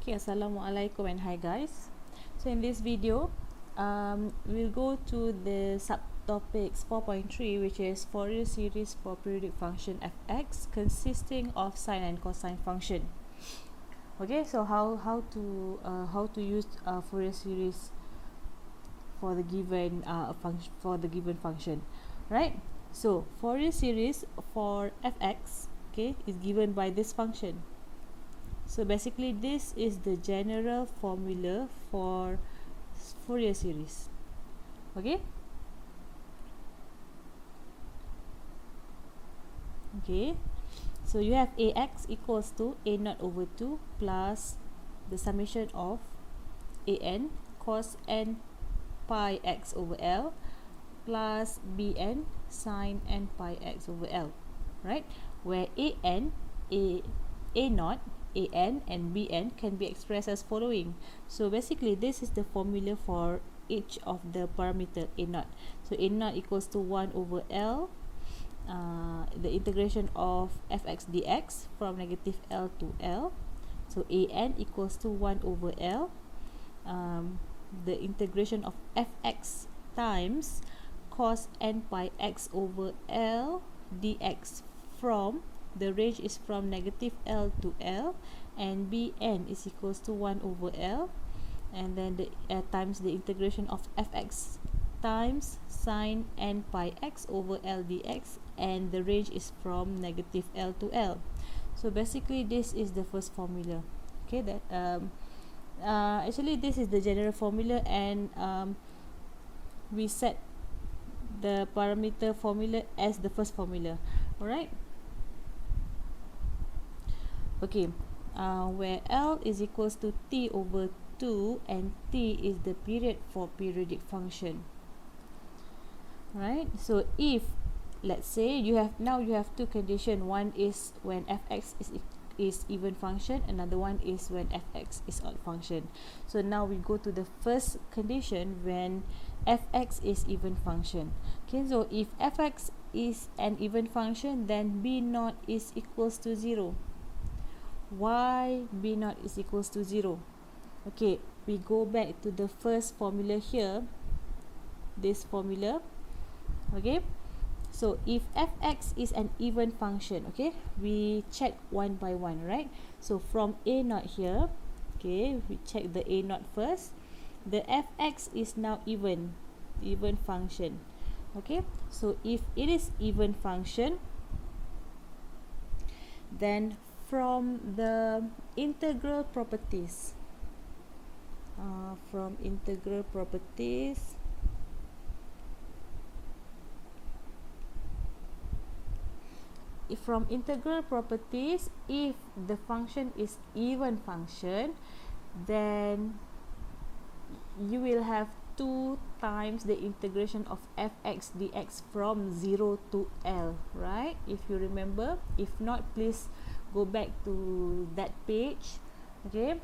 Okay, Assalamualaikum and hi guys. So in this video, we'll go to the subtopics 4.3, which is Fourier series for periodic function fx consisting of sine and cosine function. Okay, so how to use Fourier series for the given function, right? So Fourier series for fx, okay, is given by this function. So basically this is the general formula for Fourier series. Okay, so you have ax equals to a naught over 2 plus the summation of an cos n pi x over l plus bn sin n pi x over l, right? Where a naught, an and bn can be expressed as following. So basically this is the formula for each of the parameter a naught. So a naught equals to 1 over l, the integration of fx dx from negative l to l. So an equals to 1 over l, the integration of fx times cos n pi x over l dx from, the range is from negative l to l, and bn is equals to 1 over l, and then the times the integration of fx times sine n pi x over l dx, and the range is from negative l to l. So basically this is the first formula. Okay, that actually this is the general formula, and we set the parameter formula as the first formula. Alright, okay, where L is equals to t over 2 and t is the period for periodic function. Right, so if let's say you have two conditions. One is when fx is even function, another one is when fx is odd function. So now we go to the first condition when fx is even function. Okay, so if fx is an even function, then b naught is equals to 0. Why b naught is equals to 0? Okay, we go back to the first formula here, this formula. Okay, so if fx is an even function, okay, we check one by one, right? So from a naught here, okay, we check the a naught first. The fx is now even function. Okay, so if it is even function, then from the integral properties, if the function is even function, then you will have 2 times the integration of fx dx from 0 to l, right? If you remember. If not, please go back to that page. Okay,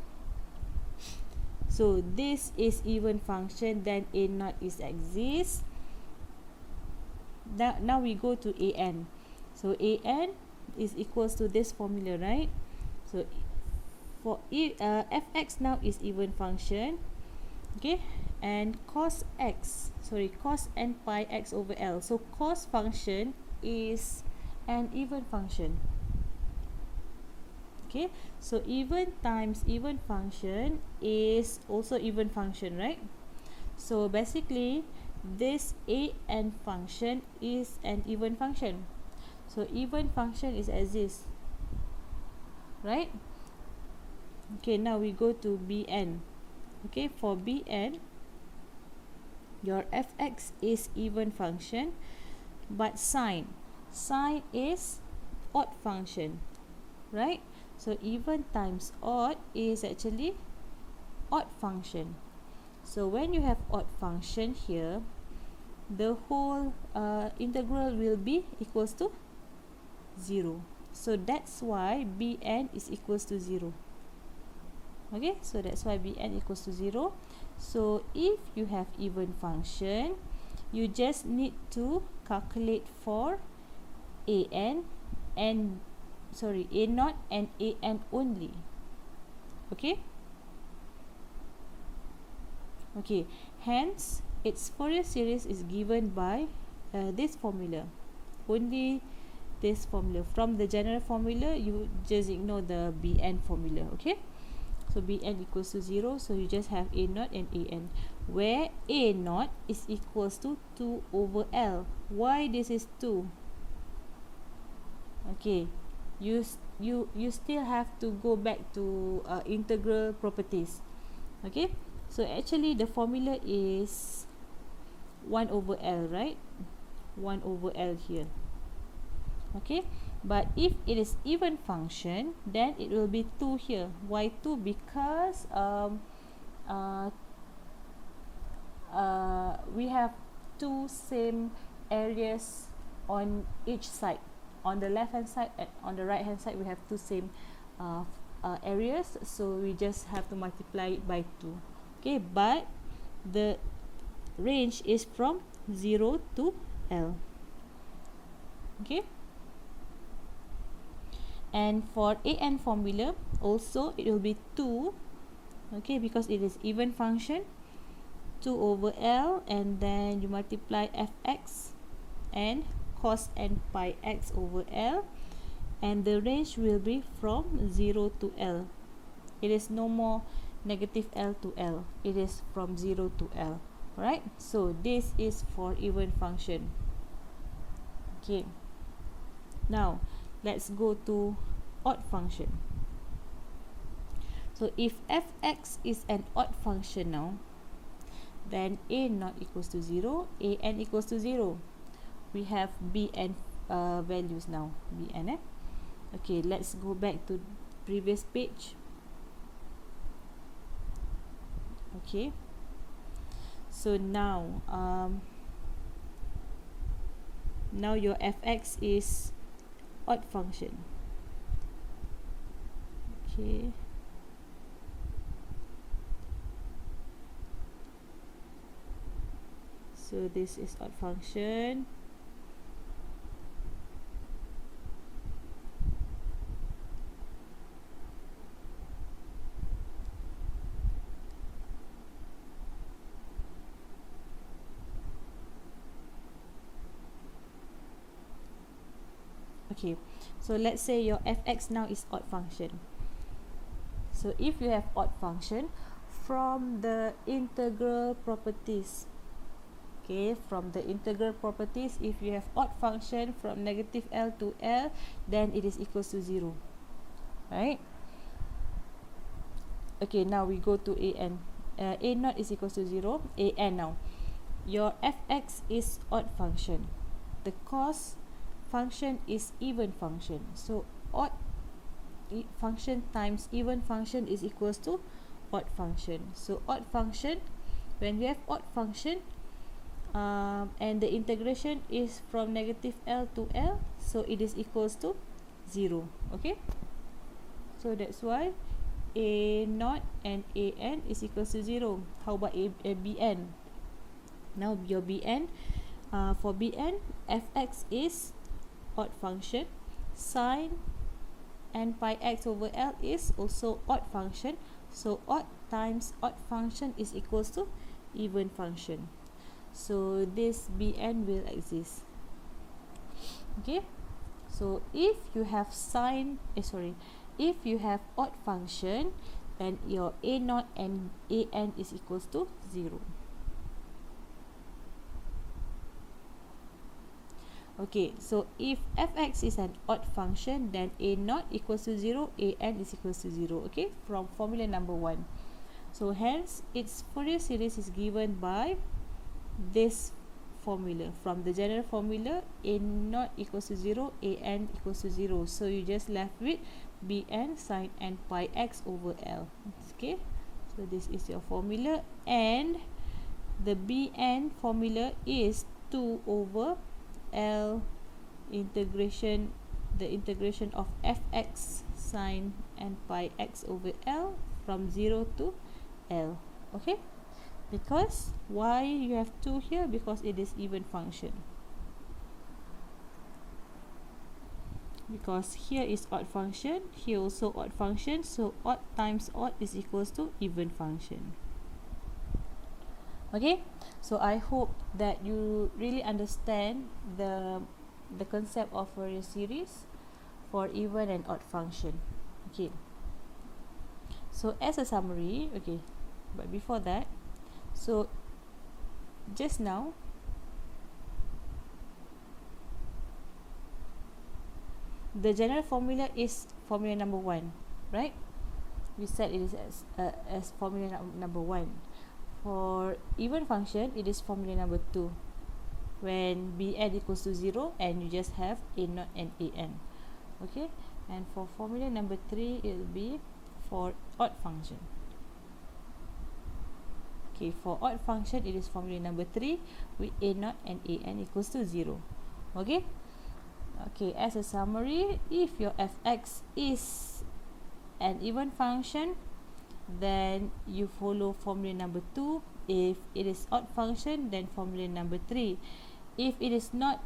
so this is even function, then a naught is exists. Now we go to an. So an is equals to this formula, right? So for fx now is even function, okay, and cos n pi x over l. So cos function is an even function. Okay, so even times even function is also even function, right? So basically this an function is an even function. So even function is as this, right? Okay, now we go to bn. Okay, for bn, your fx is even function, but sine is odd function, right? So even times odd is actually odd function. So when you have odd function here, the whole integral will be equals to 0. So that's why bn is equals to 0. Okay, so that's why bn equals to 0. So if you have even function, you just need to calculate for a naught and an only. Okay, Okay, hence its Fourier series is given by this formula. Only this formula. From the general formula, you just ignore the Bn formula. Okay, so Bn equals to 0, so you just have A naught and An, where A naught is equals to 2 over L. Why this is 2? Okay, you still have to go back to integral properties. Okay, so actually the formula is 1 over L, right? 1 over L here. Okay, but if it is even function, then it will be 2 here. Why 2? Because we have two same areas on each side. On the left hand side and on the right hand side, we have two same areas, so we just have to multiply it by 2. Okay, but the range is from 0 to L. Okay, and for An formula also it will be 2. Okay, because it is even function, 2 over L, and then you multiply fx and cos n pi x over L, and the range will be from 0 to L. It is no more negative L to L, it is from 0 to L. Right, so this is for even function. Okay, now let's go to odd function. So if fx is an odd function now, then A naught equals to 0, An equals to 0. We have Bn values now, Bn. Okay, let's go back to previous page. Okay, so now now your fx is odd function. Okay, so this is odd function. Okay, so let's say your fx now is odd function. So if you have odd function, from the integral properties, okay, from the integral properties, if you have odd function from negative L to L, then it is equals to 0, right? Okay, now we go to An. A naught is equals to 0. An now, your fx is odd function, the cos function is even function, so odd function times even function is equals to odd function. So odd function, when we have odd function and the integration is from negative L to L, so it is equals to 0. Okay, so that's why A naught and An is equals to 0. How about Bn? Now your Bn, for Bn, fx is odd function, sine n pi x over L is also odd function, so odd times odd function is equals to even function. So this Bn will exist. Okay, so if you have if you have odd function, then your A naught and An is equals to 0. Okay, so if fx is an odd function, then A naught equals to 0, An is equals to 0. Okay, from formula number 1. So hence its Fourier series is given by this formula. From the general formula, A naught equals to 0, An equals to 0. So you just left with Bn sine n pi x over L. Okay, so this is your formula, and the Bn formula is 2 over L integration, the integration of fx sine n pi x over L from 0 to L. Okay, because why you have 2 here? Because it is even function. Because here is odd function, here also odd function, so odd times odd is equals to even function. Okay, so I hope that you really understand the concept of Fourier series for even and odd function. Okay, so as a summary, okay, but before that, so just now the general formula is formula number 1, right? We said it is as formula number 1. For even function, it is formula number 2, when bn equals to 0 and you just have a0 and an. Okay, and for formula number 3, it will be for odd function. Okay, for odd function, it is formula number 3 with a0 and an equals to 0. Okay, okay, as a summary, if your fx is an even function, then you follow formula number 2. If it is odd function, then formula number 3. If it is not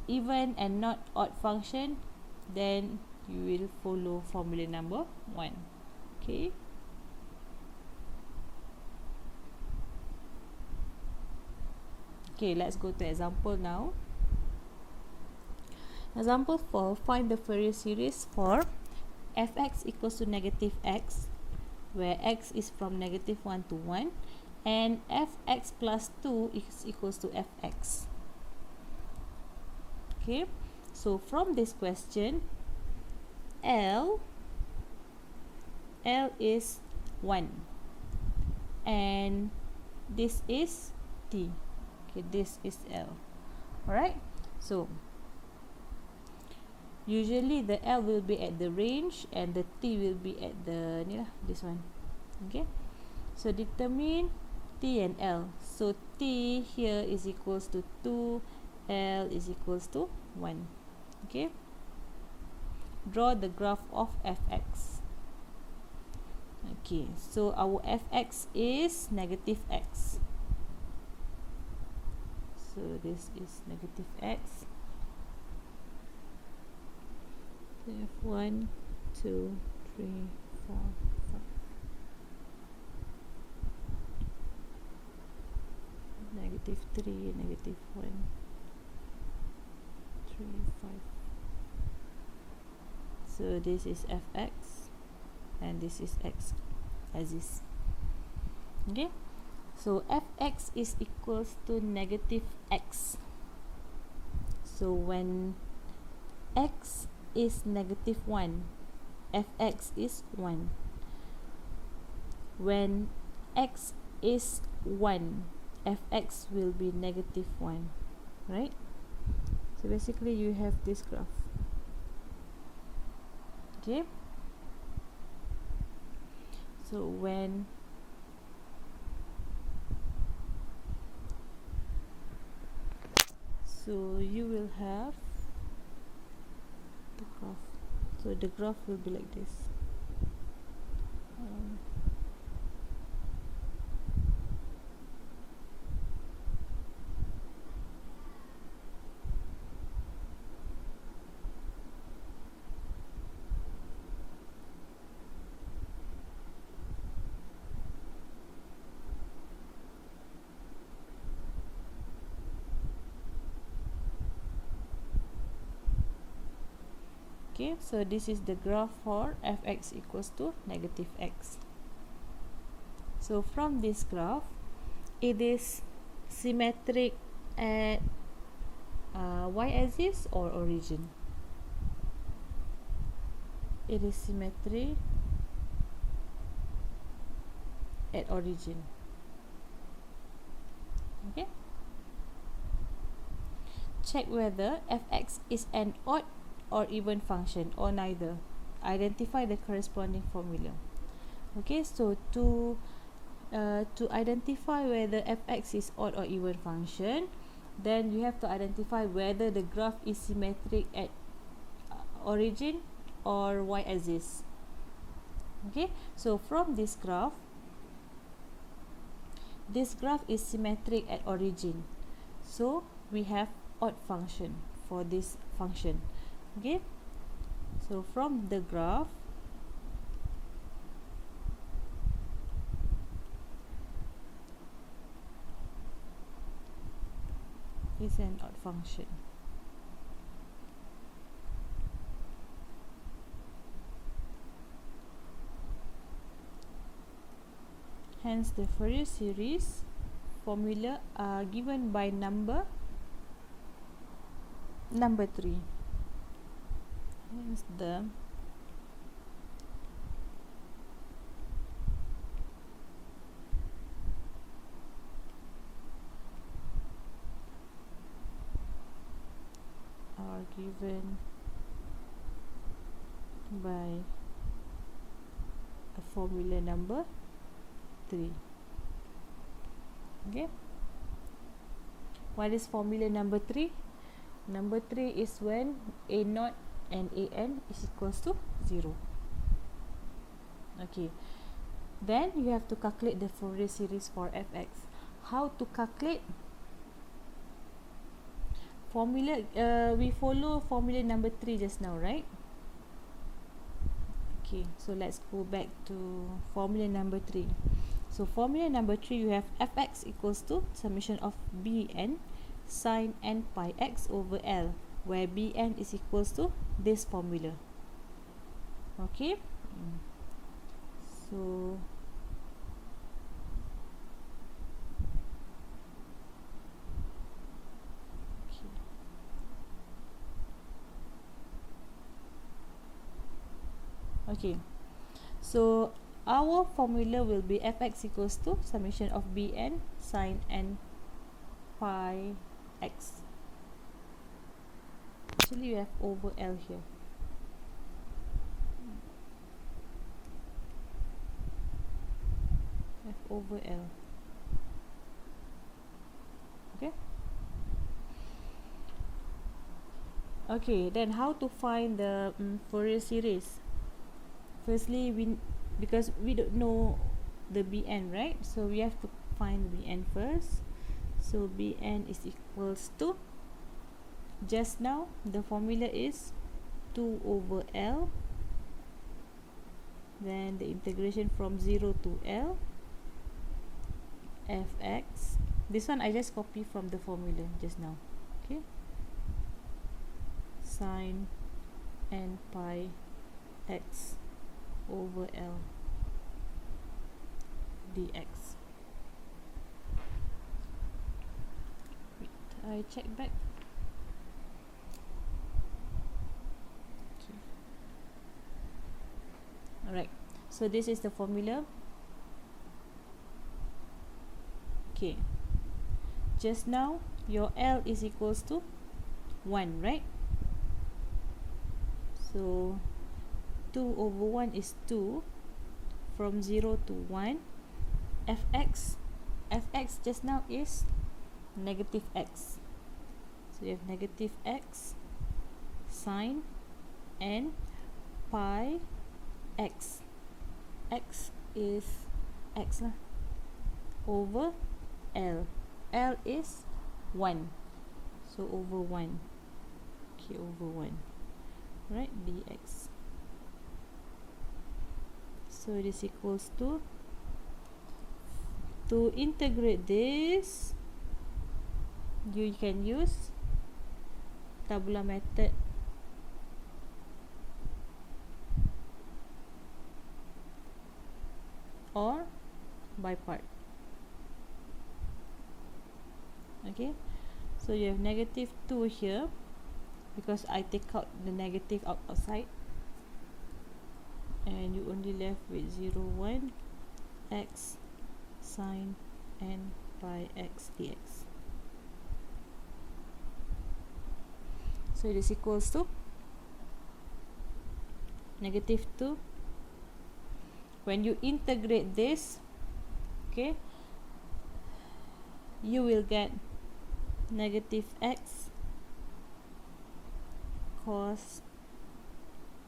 even and not odd function, then you will follow formula number 1. Okay, okay, let's go to example now. Example 4, find the Fourier series for fx equals to negative x, where x is from negative 1 to 1, and fx plus 2 is equals to fx. Okay, so from this question, L is 1 and this is T. Okay, this is L. Alright, so usually the L will be at the range and the T will be at the this one. Okay, so determine T and L. So T here is equals to 2, L is equals to 1. Okay, draw the graph of fx. Okay, so our fx is negative x. So this is negative x. We have 1, 2, 3, 4, 5. Negative 3, negative 1, 3, 5. So this is fx and this is x as is. Okay, so fx is equals to negative x. So when x is negative 1, fx is 1. When x is 1, fx will be negative 1, right? So basically you have this graph. Okay, so when you will have the graph. So the graph will be like this. Okay, so this is the graph for fx equals to negative x. So from this graph, it is symmetric at y-axis or origin. It is symmetry at origin. Okay, check whether fx is an odd or even function or neither. Identify the corresponding formula. Okay, so to identify whether fx is odd or even function, then you have to identify whether the graph is symmetric at origin or y-axis. Okay, so from this graph is symmetric at origin, so we have odd function for this function. Okay, so from the graph, is an odd function. Hence, the Fourier series formula are given by number 3. Hence, the are given by a formula number 3. Okay, what is formula number 3? Number 3 is when a0 and an is equals to 0. Okay, then you have to calculate the Fourier series for fx. How to calculate? Formula, we follow formula number 3 just now, right? Okay, so let's go back to formula number 3. So formula number 3, you have fx equals to summation of bn sine n pi x over L, where bn is equals to this formula. Okay, so okay, so our formula will be fx equals to summation of bn sine n pi x. Actually, you have over L here. F over L. Okay. Okay, then how to find the Fourier series? Firstly, because we don't know the bn, right? So we have to find bn first. So bn is equals to, just now the formula is 2 over L, then the integration from 0 to L fx. This one I just copy from the formula just now. Okay, sine n pi x over L dx. Wait, I check back. Okay. Alright, so this is the formula. Okay, just now your L is equals to 1, right? So 2 over 1 is 2, from 0 to 1. Fx just now is negative x. So you have negative x sine n pi x. X is x lah, over L. L is 1. So over 1. Okay, over 1. Right, dx. So it is equals to integrate this, you can use tabular method or by part. Okay, so you have negative 2 here because I take out the negative outside, and you only left with 0, 1 x sine n pi x dx. So it is equals to negative 2. When you integrate this, okay, you will get negative x cos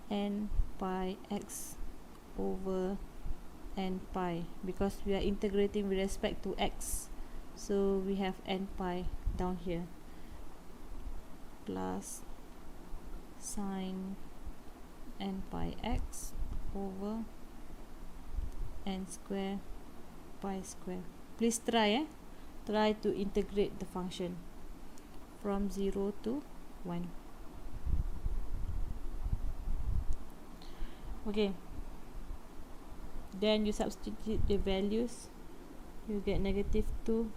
n pi x over n pi, because we are integrating with respect to x, so we have n pi down here, plus sine n pi x over n square pi square. Please try to integrate the function. from 0 to 1. Okay, then you substitute the values, you get negative 2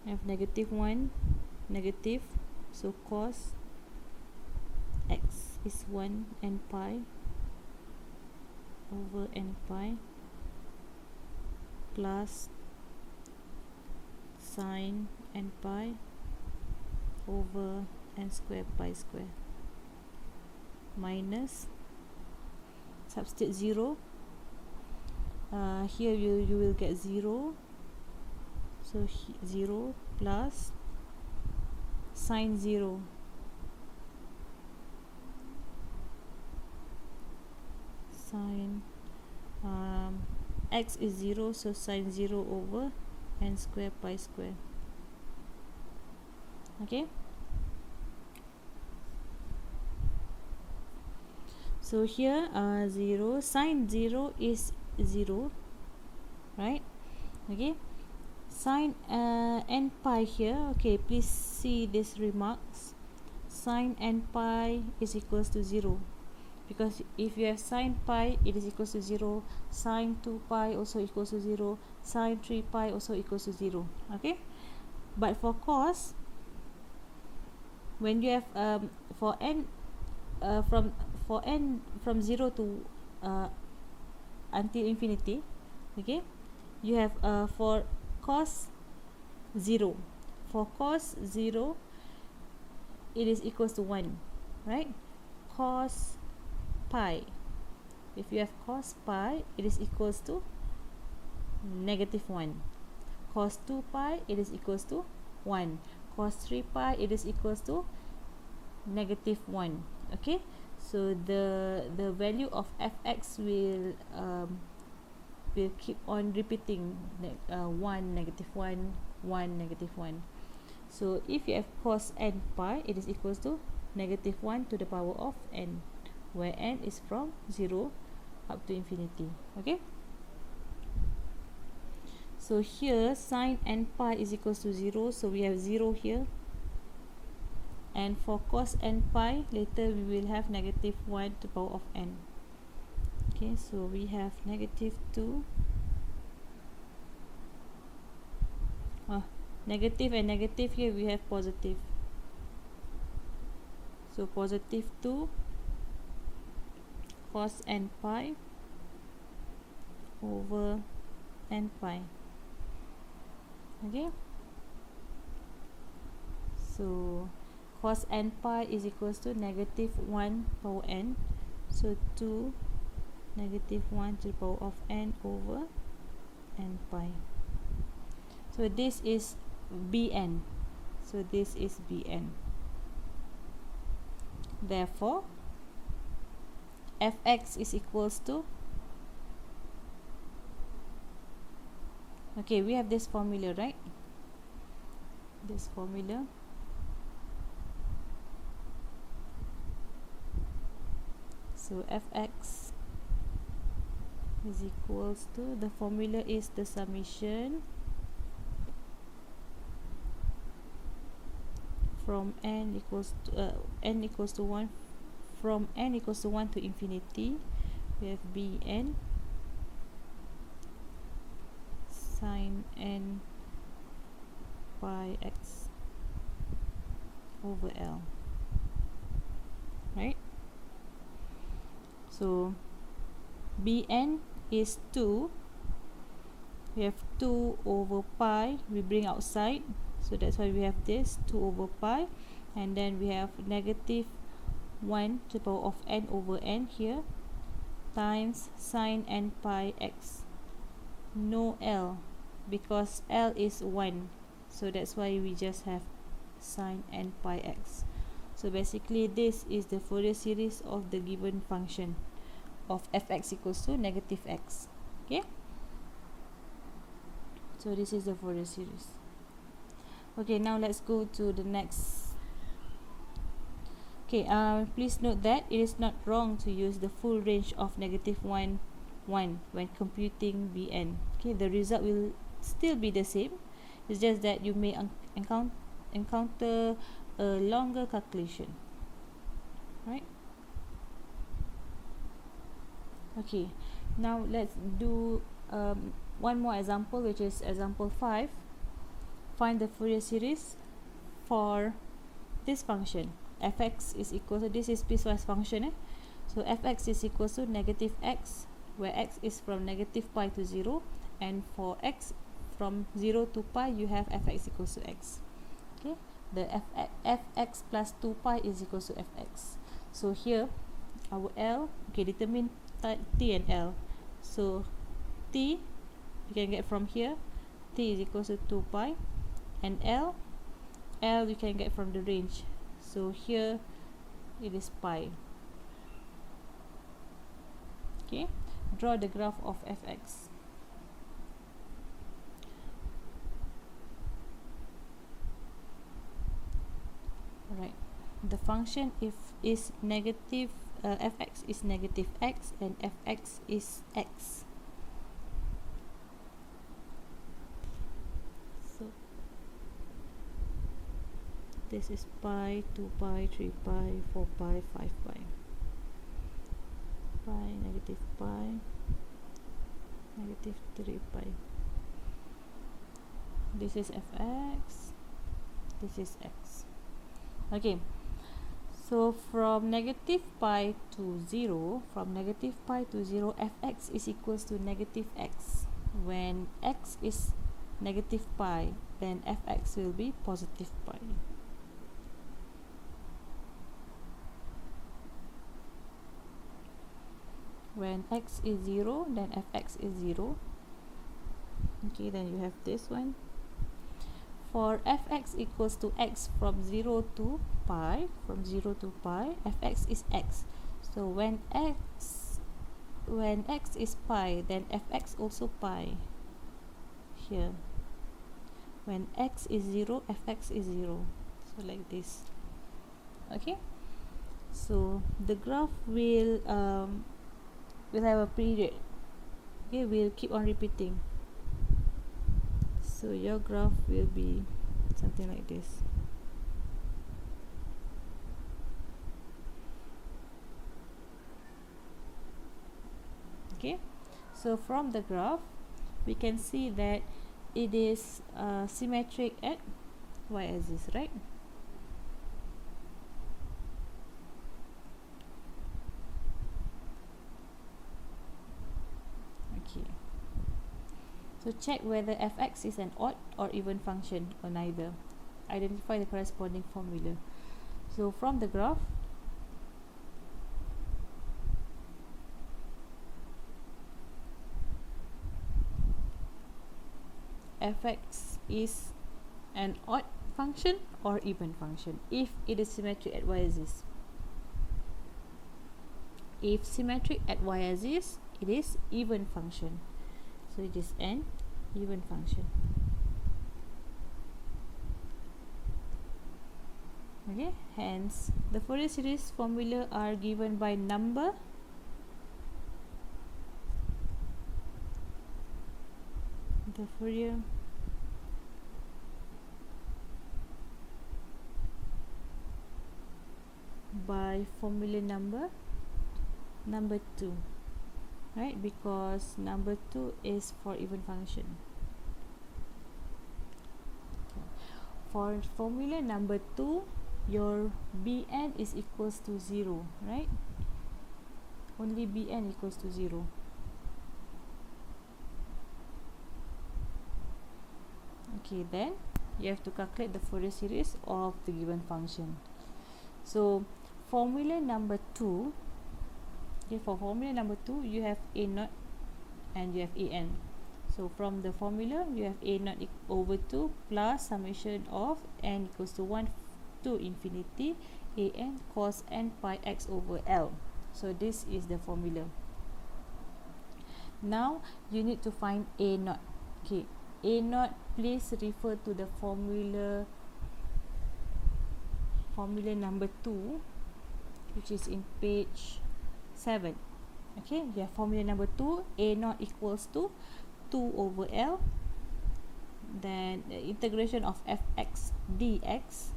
have negative 1 negative, so cos x is 1 n pi over n pi plus sine n pi over n square pi square minus, substitute 0, here you will get 0, so 0 plus sine 0 sine x is 0, so sine 0 over n square pi square. Okay, so here 0, sine 0 is 0, right? Okay, sine n pi here, okay, please see these remarks. Sine n pi is equals to 0, because if you have sine pi, it is equals to 0, sine 2 pi also equals to 0, sine 3 pi also equals to 0. Okay, but for cos, when you have for n from 0 to until infinity, okay, you have for cos 0, for cos 0 it is equals to 1, right? Cos pi, if you have cos pi, it is equals to negative 1. Cos 2 pi, it is equals to 1. Cos 3 pi, it is equals to negative 1. Okay, so the value of fx will keep on repeating, 1 negative 1 1 negative 1. So if you have cos n pi, it is equals to negative 1 to the power of n, where n is from 0 up to infinity. Okay, so here sine n pi is equals to 0, so we have 0 here, and for cos n pi, later we will have negative 1 to the power of n. Okay, so we have negative 2, negative and negative, here we have positive, so positive 2 cos n pi over n pi. Okay, so cos n pi is equals to negative 1 power n, so 2 negative 1 to the power of n over n pi. So this is Bn, so this is Bn. Therefore fx is equals to, okay, we have this formula, right? This formula, so fx is equals to, the formula is the summation from n equals to 1, from n equals to 1 to infinity. We have Bn sine n pi x over L, right? So Bn is 2, we have 2 over pi, we bring outside, so that's why we have this 2 over pi, and then we have negative 1 to the power of n over n here, times sine n pi x, no L, because L is 1, so that's why we just have sine n pi x. So basically this is the Fourier series of the given function of fx equals to negative x. Okay, so this is the Fourier series. Okay, now let's go to the next. Okay, please note that it is not wrong to use the full range of negative 1 1 when computing Bn. Okay, the result will still be the same. It's just that you may encounter a longer calculation, right? Okay, now let's do one more example, which is example 5. Find the Fourier series for this function. Fx is equal to, this is piecewise function, so fx is equal to negative x, where x is from negative pi to 0, and for x from 0 to pi you have fx equals to x. Okay, the fx plus 2 pi is equal to fx. So here our L, okay, determine t and L. So t you can get from here, t is equal to 2 pi, and L you can get from the range. So here it is pi. Okay, draw the graph of fx. Right, the function if is negative, fx is negative x and fx is x. So this is pi, 2 pi, 3 pi, 4 pi, 5 pi. Pi, negative pi, negative 3 pi. This is fx, this is x. Okay, so from negative pi to 0, fx is equals to negative x. When x is negative pi, then fx will be positive pi. When x is 0, then fx is 0. Okay, then you have this one. For fx equals to x from 0 to pi, fx is x. So when x is pi, then fx also pi. Here, when x is 0, fx is 0. So like this. Okay, so the graph will have a period. Okay, we'll keep on repeating. So your graph will be something like this. Okay, so from the graph we can see that it is symmetric at y-axis, right? Okay, so check whether fx is an odd or even function or neither. Identify the corresponding formula. So from the graph, fx is an odd function or even function if it is symmetric at y-axis. If symmetric at y-axis, it is even function. So it is an even function. Okay, hence the Fourier series formula are given by number, the Fourier by formula number 2, right? Because number 2 is for even function. Okay. For formula number 2, your Bn is equals to 0, right? Only Bn equals to 0. Okay, then you have to calculate the Fourier series of the given function. So formula number 2, okay, for formula number 2 you have a0 and you have an. So from the formula you have a0 over 2 plus summation of n equals to 1 to infinity an cos n pi x over L. So this is the formula. Now you need to find a0. Okay, a0, please refer to the formula number 2, which is in page 7. Okay, you have formula number 2, a naught equals to 2 over L, then the integration of fx dx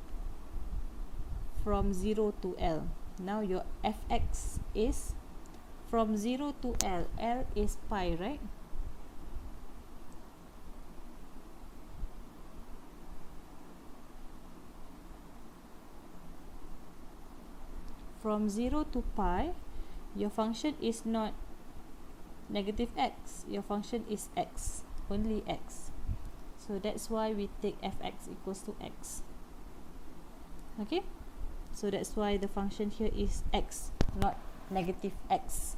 from 0 to L. Now your fx is from 0 to L. L is pi, right? From 0 to pi, your function is not negative x. Your function is x, only x. So that's why we take fx equals to x. Okay? So that's why the function here is x, not negative x,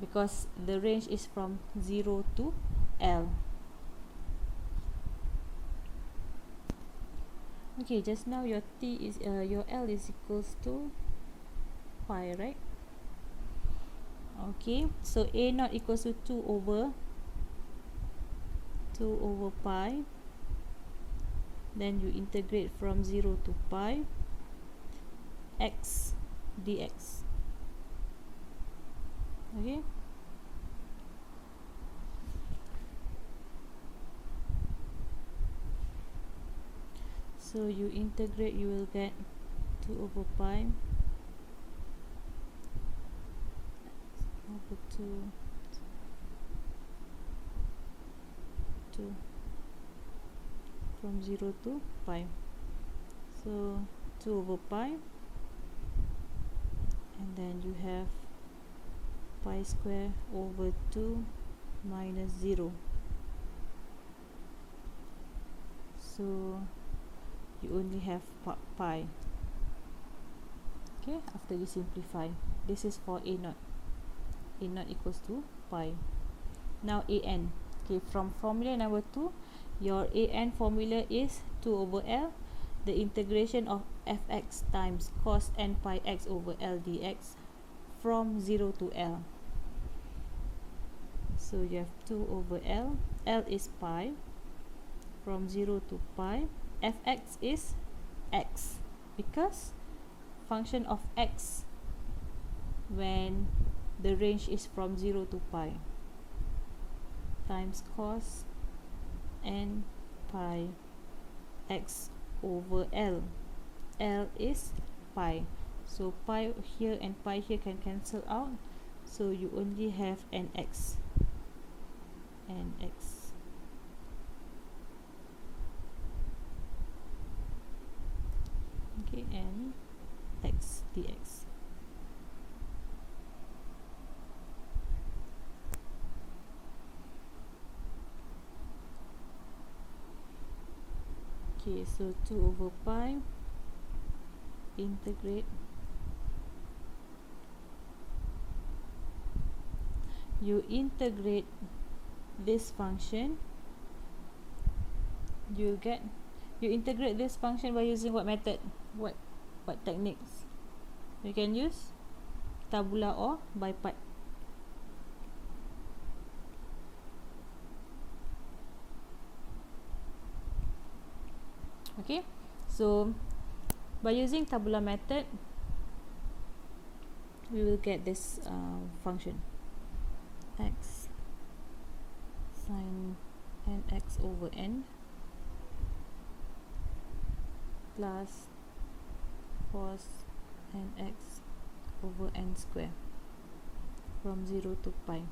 because the range is from 0 to L. Okay, just now your your L is equals to pi, right? Okay, so a naught equals to 2 over pi. Then you integrate from 0 to pi x dx. Okay, so you integrate, you will get 2 over pi over 2 from 0 to pi. So 2 over pi, and then you have pi square over 2 minus 0. So you only have pi. Okay, after you simplify, this is for a naught. A naught equals to pi. Now an. Okay, from formula number 2, your an formula is 2 over L. The integration of fx times cos n pi x over L dx from 0 to L. So you have 2 over L. L is pi. From 0 to pi. Fx is x, because function of x when the range is from 0 to pi, times cos n pi x over L. L is pi. So pi here and pi here can cancel out. So you only have an x. Okay, and x dx. Okay, so 2 over pi integrate, you integrate this function, you integrate this function by using what method? What techniques? You can use tabula or by part. Okay, so by using tabula method, we will get this function x sin nx over n plus cos nx over n square from 0 to pi.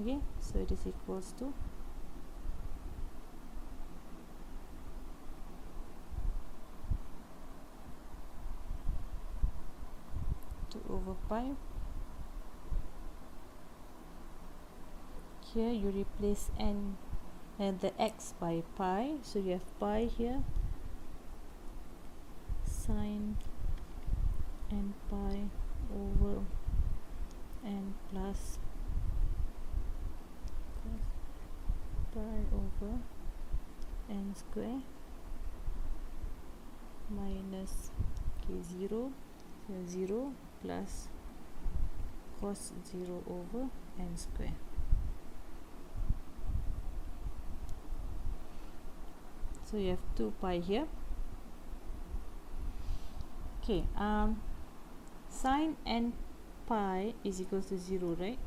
Okay, so it is equals to 2 over pi. Here you replace n and the x by pi, so you have pi here, sin n pi over n plus pi over n square minus 0, so 0 plus cos 0 over n square. So you have 2 pi here. Okay, sin n pi is equals to 0, right?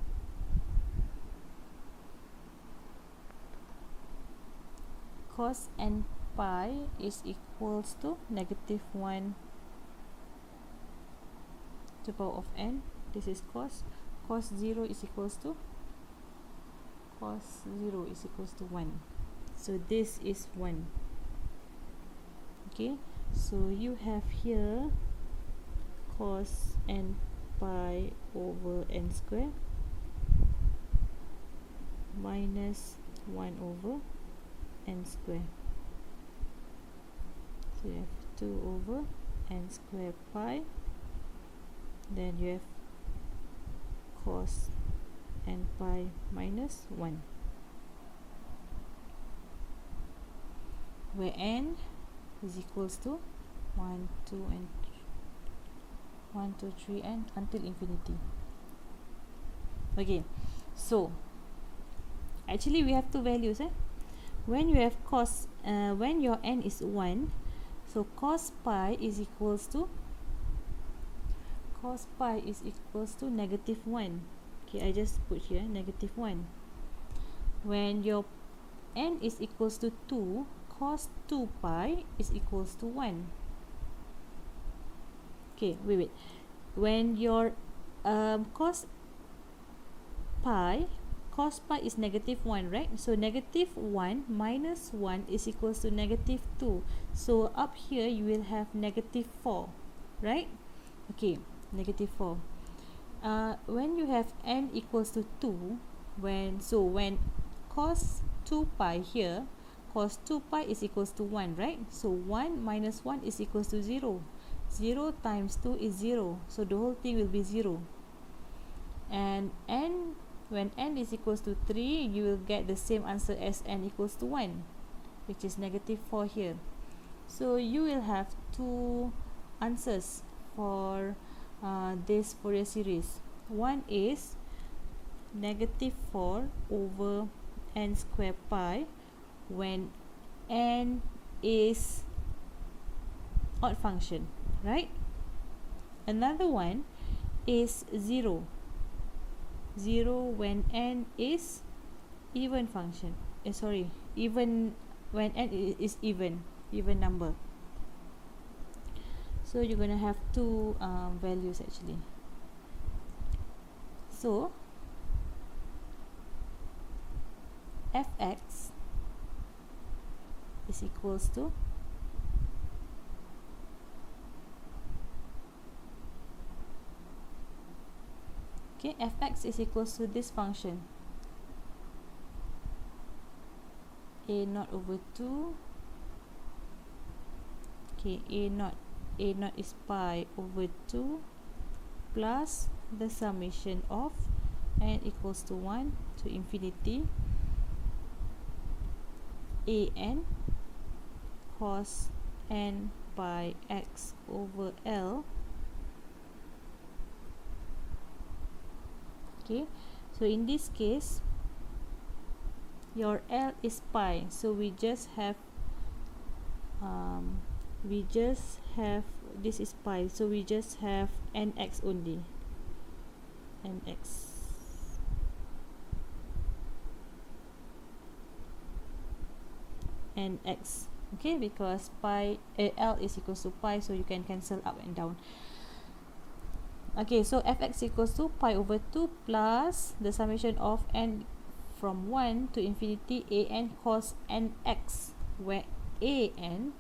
Cos n pi is equals to negative 1 to the power of n. This is cos. Cos 0 is equals to 1. So this is 1. Okay, so you have here cos n pi over n square minus 1 over n square. So you have 2 over n square pi. Then you have cos n pi minus 1, where n is equals to 1, 2, 3 and until infinity. Okay, so actually we have two values. When you have cos, when your n is 1, so cos pi is equals to negative 1. Okay, I just put here negative 1. When your n is equals to 2, cos 2 pi is equals to 1. Okay, wait. When your cos pi is negative 1, right? So negative 1 minus 1 is equals to negative 2. So up here you will have negative 4, right? Okay, negative 4. When you have n equals to 2, when cos 2 pi here, cos 2 pi is equals to 1, right? So 1 minus 1 is equals to 0. 0 times 2 is 0. So the whole thing will be 0. And when n is equals to 3, you will get the same answer as n equals to 1, which is negative 4 here. So you will have two answers for this Fourier series. One is negative 4 over n square pi when n is odd function, right? Another one is 0 when n is even function. Even when n is even number. So you're gonna have two values actually. So fx is equals to fx is equals to this function a0 over 2. A0 is pi over 2 plus the summation of n equals to 1 to infinity an cos n by x over L. Okay, so in this case your L is pi, so we just have this is pi, so we just have nx only, nx. Okay, because pi L is equals to pi, so you can cancel up and down. Okay, so fx equals to pi over 2 plus the summation of n from 1 to infinity an cos nx, where an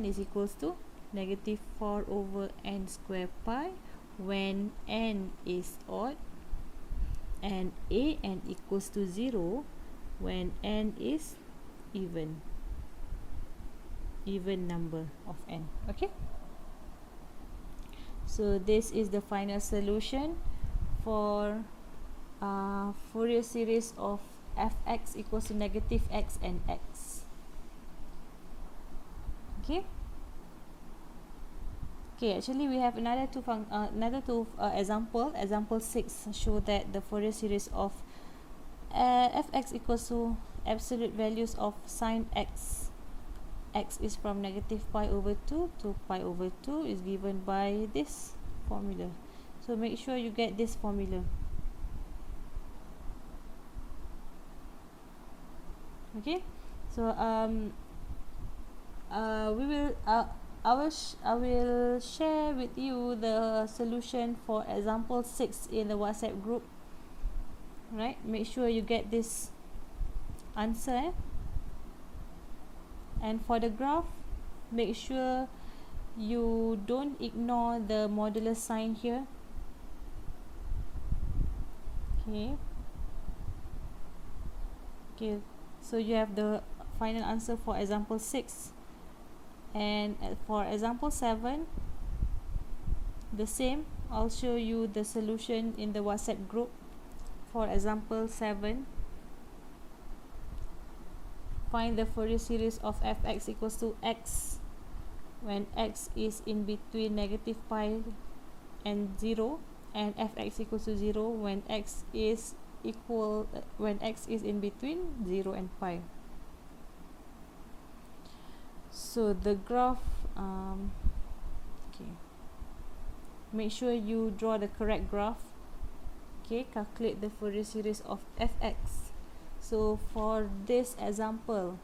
is equals to negative 4 over n square pi when n is odd, and an equals to 0 when n is even number of n. Okay, so this is the final solution for Fourier series of fx equals to negative x and x. Okay, actually we have another two example 6 show that the Fourier series of fx equals to absolute values of sine x x is from negative pi over 2 to pi over 2 is given by this formula. So make sure you get this formula. Okay, so I will share with you the solution for example 6 in the WhatsApp group. Right, make sure you get this answer. And for the graph, make sure you don't ignore the modular sign here. Okay, so you have the final answer for example 6, and for example 7 the same. I'll show you the solution in the WhatsApp group for example 7. Find the Fourier series of fx equals to x when x is in between negative pi and 0, and fx equals to 0 when x is in between 0 and pi. So the graph, okay, make sure you draw the correct graph. Okay, calculate the Fourier series of fx. So for this example,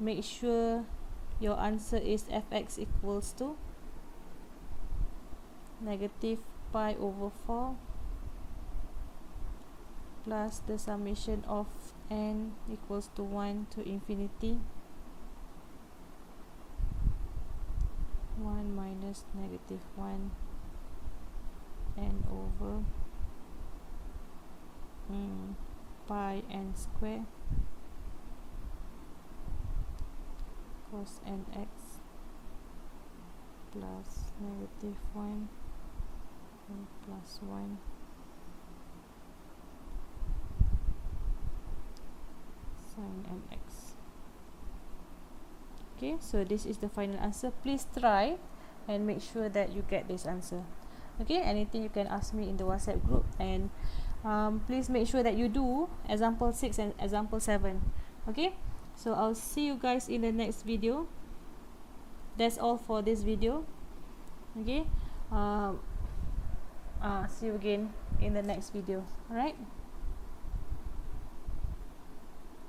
make sure your answer is fx equals to negative pi over 4 plus the summation of n equals to 1 to infinity 1 minus negative 1 n over pi n square cos nx plus negative 1 and plus 1 sin nx. Okay, so this is the final answer. Please try and make sure that you get this answer. Okay, anything you can ask me in the WhatsApp group, and please make sure that you do example 6 and example 7. Okay, so I'll see you guys in the next video. That's all for this video. Okay, see you again in the next video. Alright.